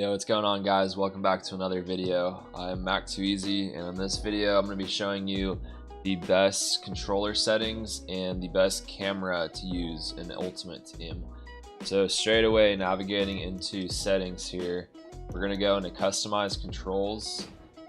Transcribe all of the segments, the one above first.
Yo, what's going on, guys? Welcome back to another video. I'm Mac2Easy, and in this video I'm going to be showing you the best controller settings and the best camera to use in Ultimate Team. So straight away, navigating into settings here, we're going to go into customize controls,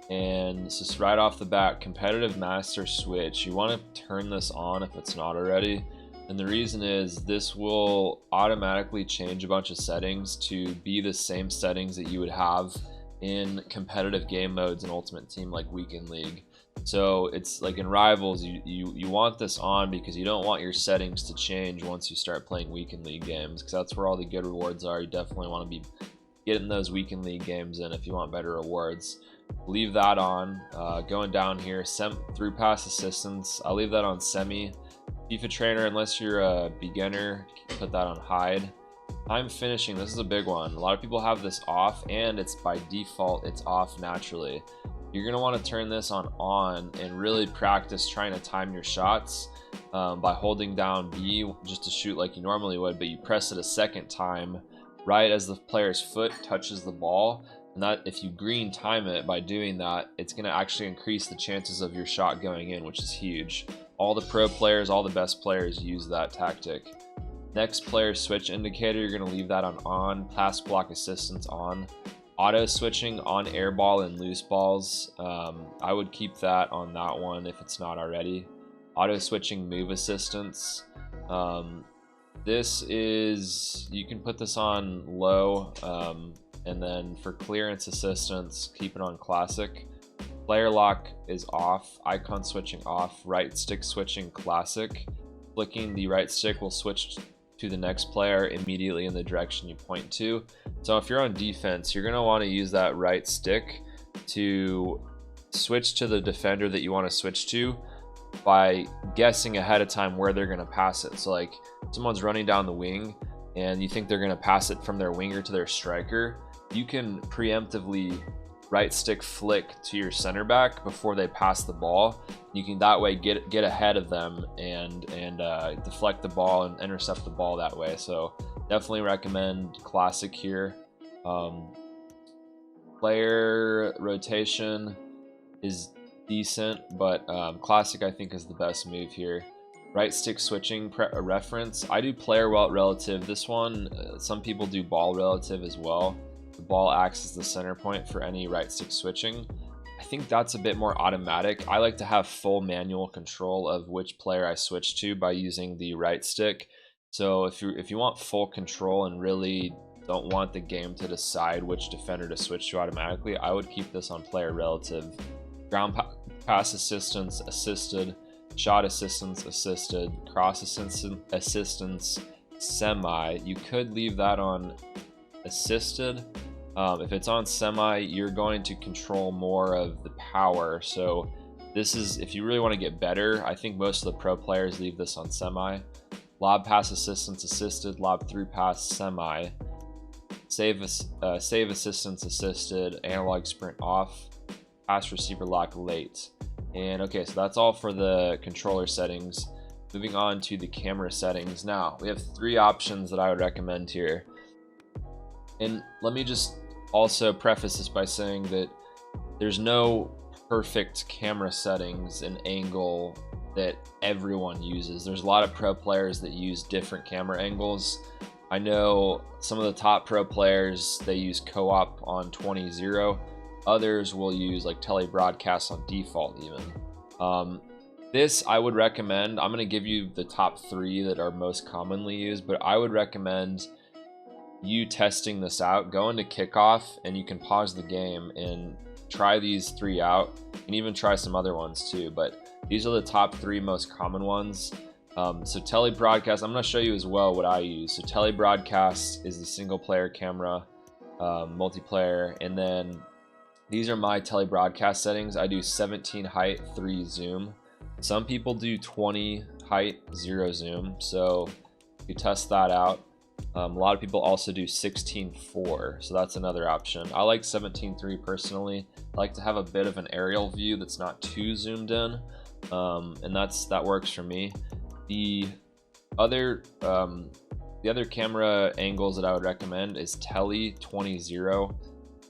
and this is right off the bat, competitive master switch. You want to turn this on if it's not already. And the reason is this will automatically change a bunch of settings to be the same settings that you would have in competitive game modes in Ultimate Team like Weekend League. So it's like in Rivals, you want this on because you don't want your settings to change once you start playing Weekend League games, because that's where all the good rewards are. You definitely want to be getting those Weekend League games in if you want better rewards. Leave that on. Going down here, through pass assistance, I'll leave that on semi. FIFA trainer, unless you're a beginner, put that on hide. Time finishing, this is a big one. A lot of people have this off, and it's by default, it's off naturally. You're gonna want to turn this on and really practice trying to time your shots by holding down B just to shoot like you normally would, but you press it a second time right as the player's foot touches the ball. And that, if you green time it by doing that, it's gonna actually increase the chances of your shot going in, which is huge. All the pro players, all the best players use that tactic. Next, player switch indicator, you're going to leave that on. Pass block assistance on. Auto switching on air ball and loose balls. I would keep that on that one if it's not already. Auto switching move assistance. This is, you can put this on low, and then for clearance assistance, keep it on classic. Player lock is off, icon switching off, right stick switching classic. Flicking the right stick will switch to the next player immediately in the direction you point to. So if you're on defense, you're going to want to use that right stick to switch to the defender that you want to switch to by guessing ahead of time where they're going to pass it. So like someone's running down the wing and you think they're going to pass it from their winger to their striker, you can preemptively right stick flick to your center back before they pass the ball. You can that way get ahead of them and deflect the ball and intercept the ball that way. So definitely recommend classic here. Player rotation is decent, but classic I think is the best move here. Right stick switching reference, I do player relative. This one, some people do ball relative as well. The ball acts as the center point for any right stick switching. I think that's a bit more automatic. I like to have full manual control of which player I switch to by using the right stick. So if you want full control and really don't want the game to decide which defender to switch to automatically, I would keep this on player relative. Ground pass assistance assisted, shot assistance assisted, cross assistance semi. You could leave that on assisted. If it's on semi, you're going to control more of the power. So this is, if you really want to get better, I think most of the pro players leave this on semi. Lob pass assistance assisted, lob through pass semi, save assistance assisted, analog sprint off, pass receiver lock late. And okay, so that's all for the controller settings. Moving on to the camera settings. Now we have three options that I would recommend here. And let me just also preface this by saying that there's no perfect camera settings and angle that everyone uses. There's a lot of pro players that use different camera angles. I know some of the top pro players, they use co-op on 20-0. Others will use like telebroadcast on default even. This I would recommend. I'm going to give you the top three that are most commonly used, but I would recommend you testing this out. Go into kickoff and you can pause the game and try these three out. You can even try some other ones too, but these are the top three most common ones. So telebroadcast, I'm going to show you as well what I use. So telebroadcast is the single player camera, multiplayer, and then these are my telebroadcast settings. I do 17 height, 3 zoom. Some people do 20 height, 0 zoom, so you test that out. A lot of people also do 16:4, so that's another option. I like 17:3 personally. I like to have a bit of an aerial view that's not too zoomed in, and that works for me. The other camera angles that I would recommend is tele 20-0.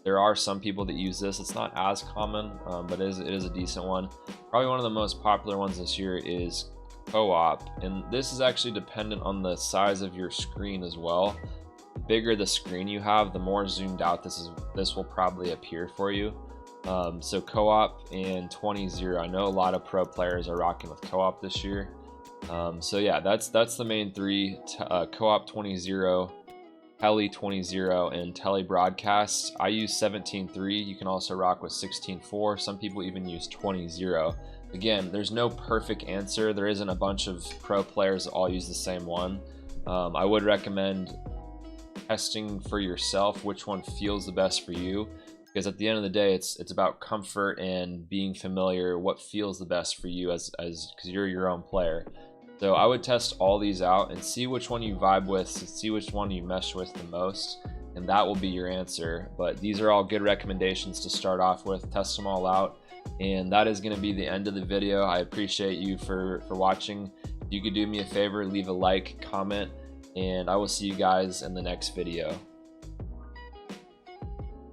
There are some people that use this. It's not as common, but it is a decent one. Probably one of the most popular ones this year is co-op, and this is actually dependent on the size of your screen as well. The bigger the screen you have, the more zoomed out this will probably appear for you. So co-op and 20-0. I know a lot of pro players are rocking with co-op this year. So yeah, that's the main three: co-op 20-0, tele 20-0, and tele broadcast. I use 17.3. You can also rock with 16.4. Some people even use 20-0. Again, there's no perfect answer. There isn't a bunch of pro players that all use the same one. I would recommend testing for yourself which one feels the best for you, because at the end of the day, it's about comfort and being familiar, what feels the best for you as because you're your own player. So I would test all these out and see which one you vibe with, see which one you mesh with the most, and that will be your answer. But these are all good recommendations to start off with. Test them all out, and that is going to be the end of the video. I appreciate you for watching. If you could do me a favor, leave a like, comment, and I will see you guys in the next video.